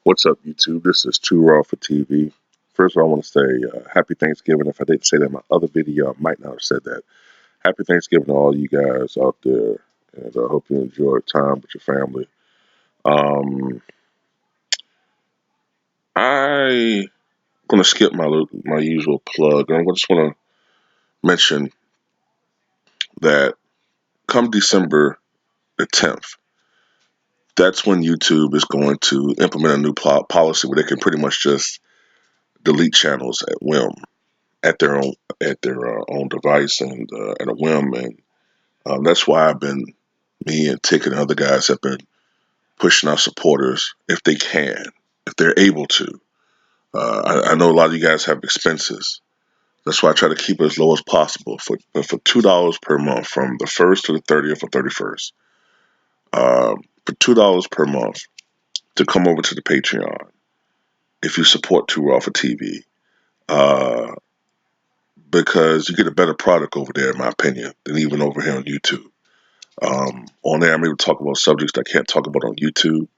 What's up, YouTube? This is Too Raw for TV. First of all, I want to say happy Thanksgiving. If I didn't say that in my other video, I might not have said that. Happy Thanksgiving to all you guys out there, and I hope you enjoy time with your family. Um, I'm going to skip my usual plug. I just want to mention that come December the 10th, that's when YouTube is going to implement a new policy where they can pretty much just delete channels at whim, at their own device and at a whim, and that's why me and Tick and other guys have been pushing our supporters if they can, if they're able to. I know a lot of you guys have expenses. That's why I try to keep it as low as possible for $2 per month from the 1st to the 30th or 31st. For $2 per month to come over to the Patreon if you support Too Raw for TV. Uh, because you get a better product over there, in my opinion, than even over here on YouTube. On there, I'm able to talk about subjects that I can't talk about on YouTube.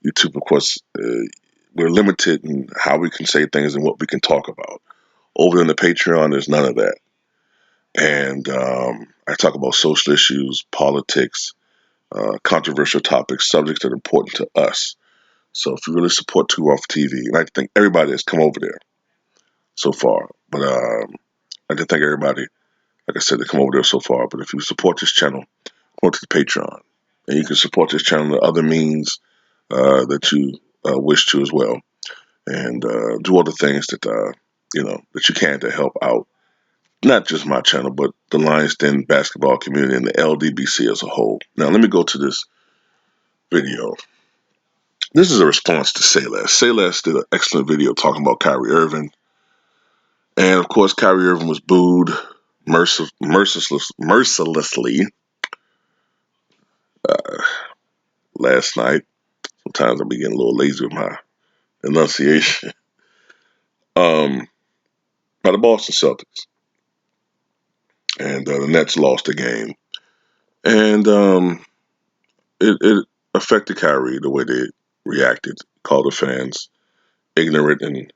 YouTube, of course, we're limited in how we can say things and what we can talk about. Over in the Patreon, there's none of that. And I talk about social issues, politics, controversial topics, subjects that are important to us. So if you really support Two Off TV, and I think everybody has come over there so far, but I can thank everybody, like I said, that come over there so far. But if you support this channel, go to the Patreon, and you can support this channel in other means that you wish to as well, and do other things that you can to help out not just my channel, but the Lions Den basketball community and the LDBC as a whole. Now, let me go to this video. This is a response to Sayles. Sayles did an excellent video talking about Kyrie Irving, and of course, Kyrie Irving was booed mercilessly uh, last night. Sometimes I'm getting a little lazy with my enunciation. Um, by the Boston Celtics, and the Nets lost the game, and it affected Kyrie the way they reacted, called the fans ignorant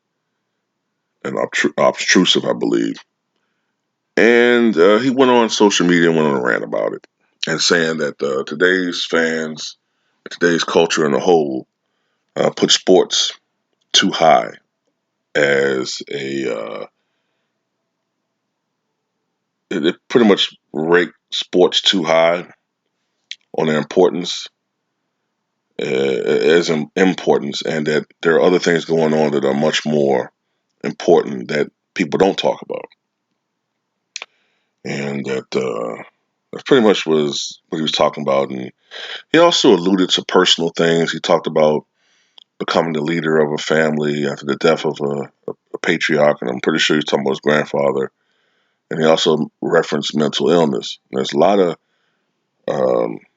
and obtrusive, I believe, and he went on social media and went on a rant about it, and saying that today's fans, today's culture in a whole, put sports too high as it pretty much rate sports too high on their importance as importance, and that there are other things going on that are much more important that people don't talk about, and that pretty much was what he was talking about. And he also alluded to personal things. He talked about becoming the leader of a family after the death of a patriarch, and I'm pretty sure he's talking about his grandfather. And he also referenced mental illness. There's a lot of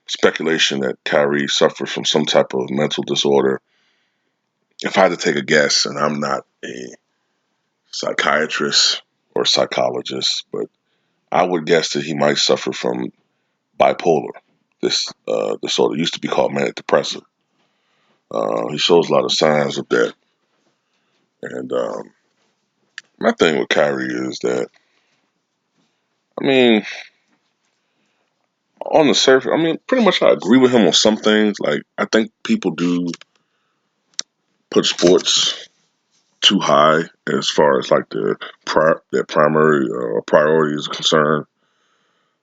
speculation that Kyrie suffered from some type of mental disorder. If I had to take a guess, and I'm not a psychiatrist or psychologist, but I would guess that he might suffer from bipolar. This disorder used to be called manic depressive. He shows a lot of signs of that. And my thing with Kyrie is that, I mean, on the surface, I mean, pretty much I agree with him on some things. Like, I think people do put sports too high as far as like their primary priority is concerned.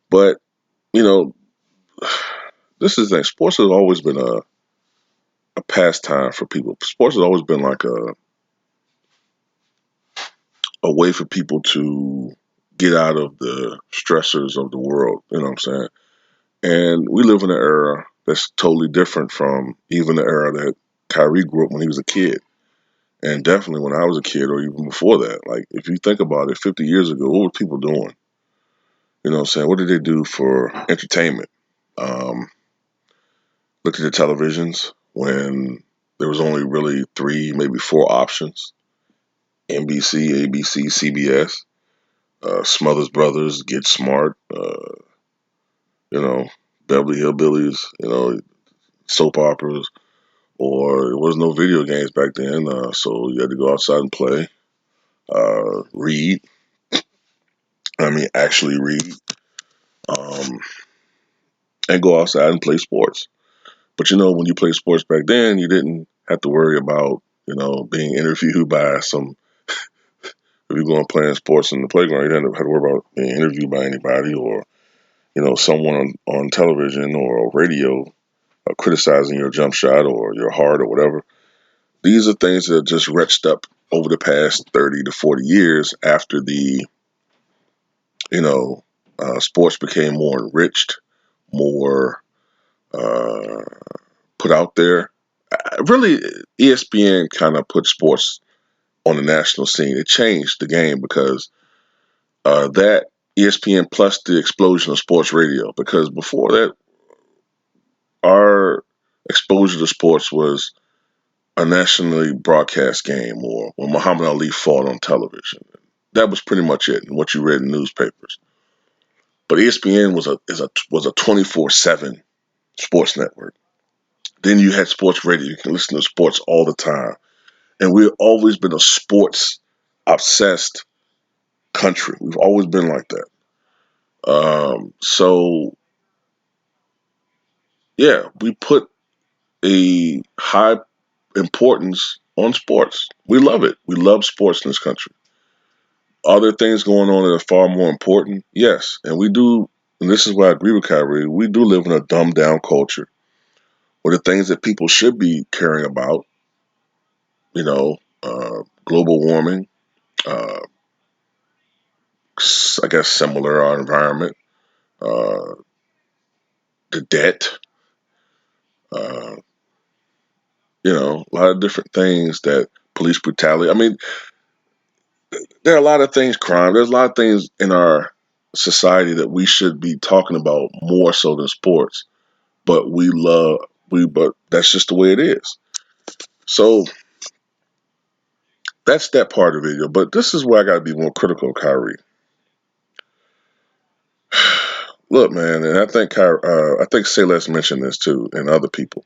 But you know, this is the thing. Sports has always been a pastime for people. Sports has always been like a way for people to get out of the stressors of the world. You know what I'm saying? And we live in an era that's totally different from even the era that Kyrie grew up when he was a kid. And definitely when I was a kid or even before that. Like, if you think about it, 50 years ago, what were people doing? You know what I'm saying? What did they do for entertainment? Um, Look at the televisions when there was only really three, maybe four options: NBC, ABC, CBS, Smothers Brothers, Get Smart, you know, Beverly Hillbillies, soap operas, or there was no video games back then, so you had to go outside and play, read. I mean, actually read, um, and go outside and play sports. But when you played sports back then, you didn't have to worry about being interviewed by some. If you're going playing sports in the playground, you didn't have to worry about being interviewed by anybody, or someone on television or radio criticizing your jump shot or your heart or whatever. These are things that just retched up over the past 30 to 40 years after the you know sports became more enriched, more uh, put out there. Really, ESPN kind of put sports on the national scene. It changed the game because that ESPN plus the explosion of sports radio. Because before that, our exposure to sports was a nationally broadcast game or when Muhammad Ali fought on television. That was pretty much it, and what you read in newspapers. But ESPN was a 24/7 sports network. Then you had sports radio. You can listen to sports all the time, and we've always been a sports obsessed country. We've always been like that. So yeah, we put a high importance on sports. We love it. We love sports in this country. Are there things going on that are far more important? Yes, and we do. And this is why I agree with Kyrie. We do live in a dumbed down culture where the things that people should be caring about, global warming, uh, I guess similar our environment, uh, the debt, uh, a lot of different things that police brutality. I mean, there are a lot of things, crime. There's a lot of things in our society that we should be talking about more so than sports. But but that's just the way it is. So that's that part of the video. But this is where I got to be more critical of Kyrie. Look, man, and I think Celeste mentioned this too, and other people.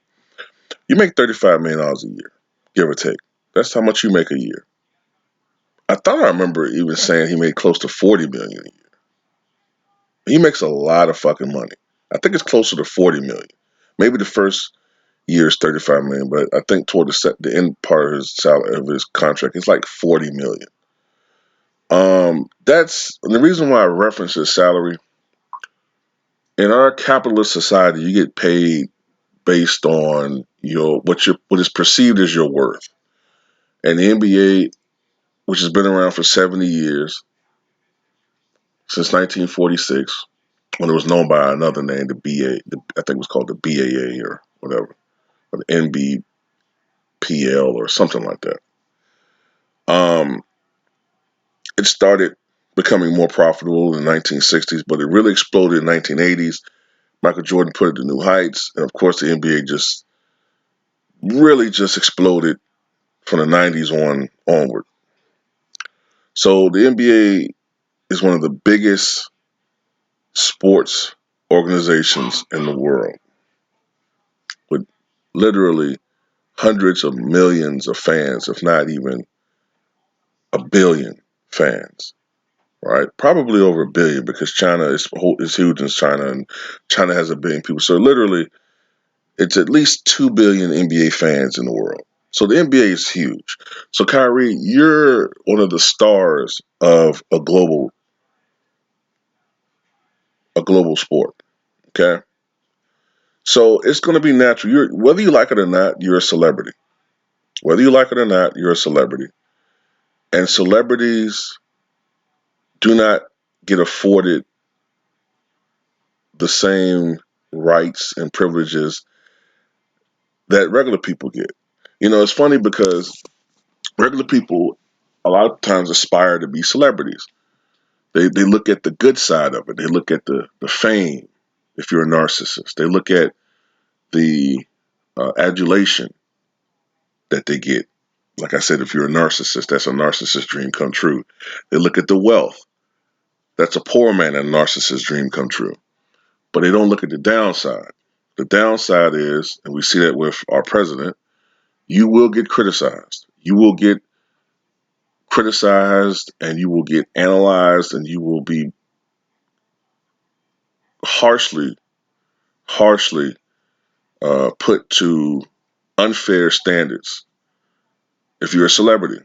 You make $35 million a year, give or take. That's how much you make a year. I thought I remember even saying he made close to 40 million a year. He makes a lot of fucking money. I think it's closer to 40 million. Maybe the first year is 35 million, but I think toward the end part of his salary of his contract, it's like 40 million. That's the reason why I reference his salary. In our capitalist society, you get paid based on what is perceived as your worth. And the NBA, which has been around for 70 years, since 1946, when it was known by another name, the BA, I think it was called the BAA or whatever, or the NBPL or something like that. Um, it started becoming more profitable in the 1960s, but it really exploded in the 1980s. Michael Jordan put it to new heights, and of course, the NBA just really just exploded from the 90s onward. So the NBA is one of the biggest sports organizations in the world, with literally hundreds of millions of fans, if not even a billion fans. Right, probably over a billion because China is huge in China, and China has a billion people. So literally, it's at least 2 billion NBA fans in the world. So the NBA is huge. So Kyrie, you're one of the stars of a global sport. Okay, so it's going to be natural. Whether you like it or not, you're a celebrity. Whether you like it or not, you're a celebrity, and celebrities do not get afforded the same rights and privileges that regular people get. It's funny because regular people a lot of times aspire to be celebrities. They look at the good side of it. They look at the fame if you're a narcissist. They look at the adulation that they get. Like I said, if you're a narcissist, that's a narcissist dream come true. They look at the wealth. That's a poor man and a narcissist dream come true. But they don't look at the downside. The downside is, and we see that with our president, You will get criticized. You will get criticized and you will get analyzed and you will be harshly, harshly put to unfair standards if you're a celebrity.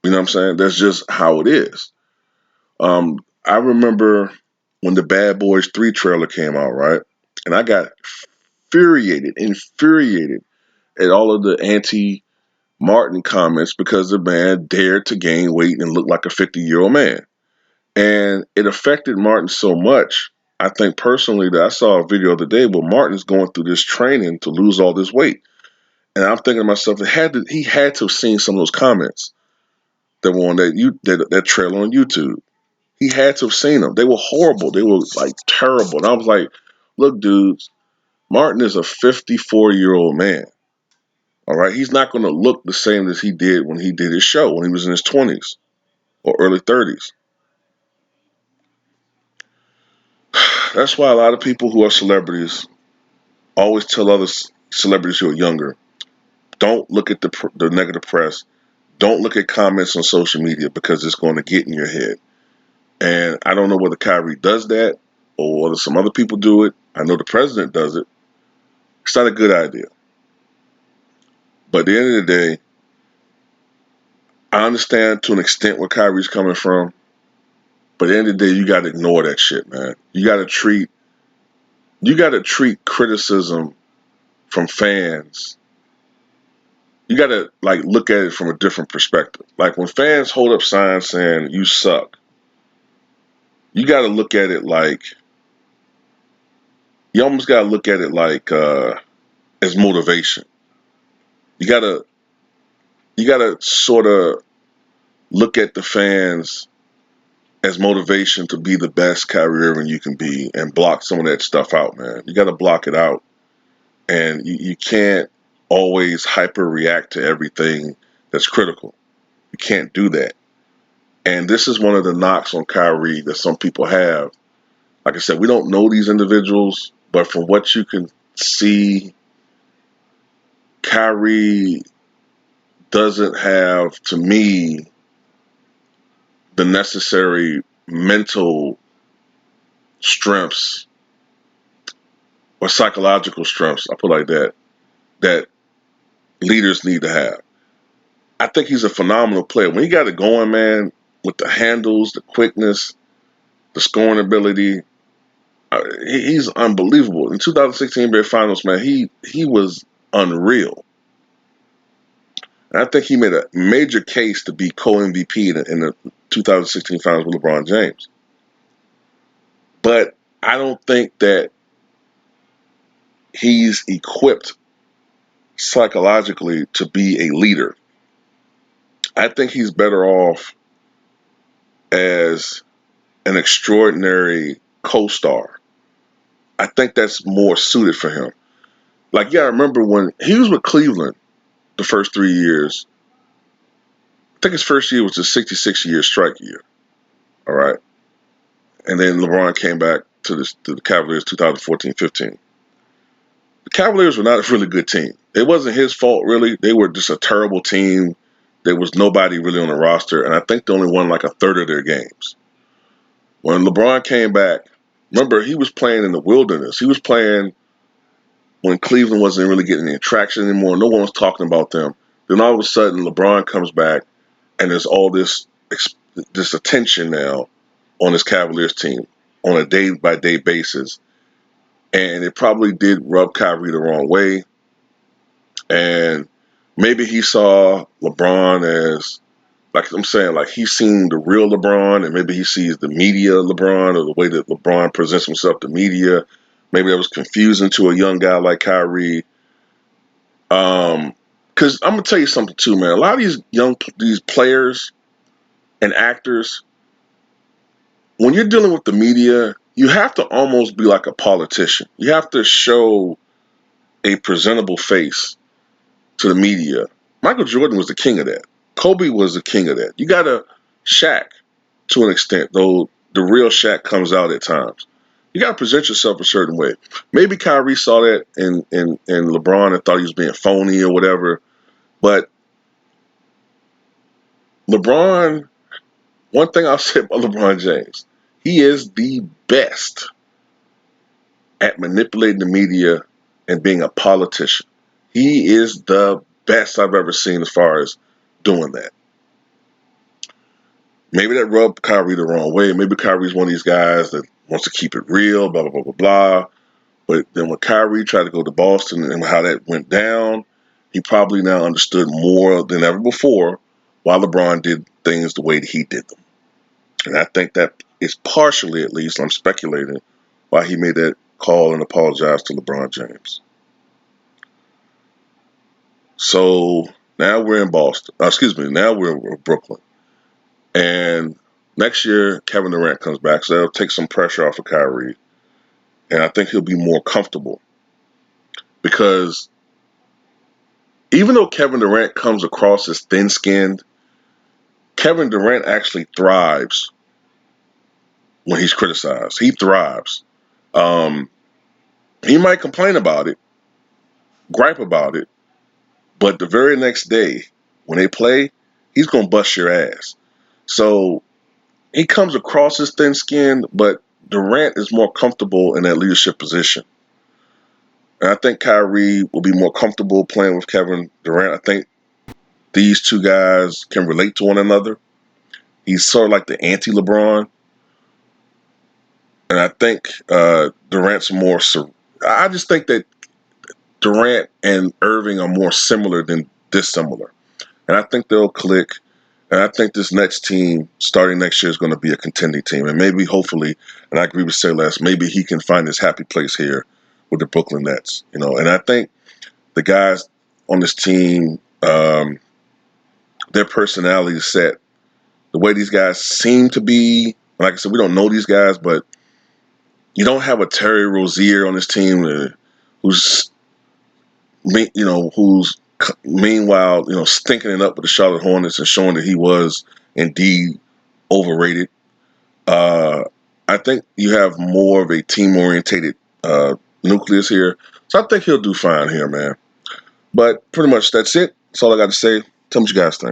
You know what I'm saying? That's just how it is. I remember when the Bad Boys 3 trailer came out, right? And I got infuriated at all of the anti Martin comments because the man dared to gain weight and look like a 50-year-old man. And it affected Martin so much. I think personally that I saw a video the other day where Martin's going through this training to lose all this weight. And I'm thinking to myself, he had to have seen some of those comments that were on that trailer on YouTube. He had to have seen them. They were horrible. They were like terrible. And I was like, look, dudes, Martin is a 54-year-old man. All right. He's not going to look the same as he did when he did his show when he was in his 20s or early 30s. That's why a lot of people who are celebrities always tell other celebrities who are younger, don't look at the negative press. Don't look at comments on social media because it's going to get in your head. And I don't know whether Kyrie does that or whether some other people do it. I know the president does it. It's not a good idea. But at the end of the day, I understand to an extent where Kyrie's coming from. But at the end of the day, you got to ignore that shit, man. You got to treat criticism from fans. You got to like look at it from a different perspective. Like when fans hold up signs saying you suck, you got to look at it like you almost got to look at it like as motivation. You got to sort of look at the fans as motivation to be the best Kyrie Irving you can be and block some of that stuff out, man. You got to block it out. And you can't always hyper react to everything that's critical. You can't do that. And this is one of the knocks on Kyrie that some people have. Like I said, we don't know these individuals, but from what you can see, Kyrie doesn't have, to me, the necessary mental strengths or psychological strengths, I put it like that, that leaders need to have. I think he's a phenomenal player. When he got it going, man, with the handles, the quickness, the scoring ability, he's unbelievable. In 2016 NBA Finals, man, he was unreal. And I think he made a major case to be co-MVP in the 2016 Finals with LeBron James. But I don't think that he's equipped psychologically to be a leader. I think he's better off as an extraordinary co-star. I think that's more suited for him. Like, yeah, I remember when he was with Cleveland the first 3 years. I think his first year was a 66-year strike year. All right. And then LeBron came back to the Cavaliers 2014-15. The Cavaliers were not a really good team. It wasn't his fault, really. They were just a terrible team. There was nobody really on the roster. And I think they only won like a third of their games. When LeBron came back, remember, he was playing in the wilderness. He was playing when Cleveland wasn't really getting any traction anymore. No one was talking about them. Then all of a sudden, LeBron comes back, and there's all this attention now on this Cavaliers team on a day-by-day basis. And it probably did rub Kyrie the wrong way. And maybe he saw LeBron as, like I'm saying, like he's seen the real LeBron, and maybe he sees the media LeBron or the way that LeBron presents himself to media. Maybe that was confusing to a young guy like Kyrie. Because I'm gonna tell you something too, man. A lot of these players and actors, when you're dealing with the media, you have to almost be like a politician. You have to show a presentable face to the media. Michael Jordan was the king of that. Kobe was the king of that. You gotta Shaq to an extent, though the real Shaq comes out at times. You gotta present yourself a certain way. Maybe Kyrie saw that in LeBron and thought he was being phony or whatever. But LeBron, one thing I'll say about LeBron James, he is the best at manipulating the media and being a politician. He is the best I've ever seen as far as doing that. Maybe that rubbed Kyrie the wrong way. Maybe Kyrie's one of these guys that wants to keep it real, blah, blah, blah, blah, blah. But then when Kyrie tried to go to Boston and how that went down, he probably now understood more than ever before why LeBron did things the way that he did them. And I think that is partially, at least, I'm speculating, why he made that call and apologize to LeBron James. So now we're in Boston. Now we're in Brooklyn. And next year, Kevin Durant comes back, so that'll take some pressure off of Kyrie. And I think he'll be more comfortable. Because even though Kevin Durant comes across as thin-skinned, Kevin Durant actually thrives when he's criticized. He thrives. Um, he might complain about it, gripe about it, but the very next day when they play, he's going to bust your ass. So he comes across as thin-skinned, but Durant is more comfortable in that leadership position. And I think Kyrie will be more comfortable playing with Kevin Durant. I think these two guys can relate to one another. He's sort of like the anti-LeBron. And I think Durant's more. I just think that Durant and Irving are more similar than dissimilar. And I think they'll click. And I think this next team, starting next year, is going to be a contending team. And maybe, hopefully, and I agree with Celeste, maybe he can find his happy place here with the Brooklyn Nets. And I think the guys on this team, their personality is set. The way these guys seem to be, like I said, we don't know these guys, but you don't have a Terry Rozier on this team who's meanwhile stinking it up with the Charlotte Hornets and showing that he was indeed overrated. I think you have more of a team-orientated nucleus here, so I think he'll do fine here, man. But pretty much that's it. That's all I got to say. Tell me what you guys think.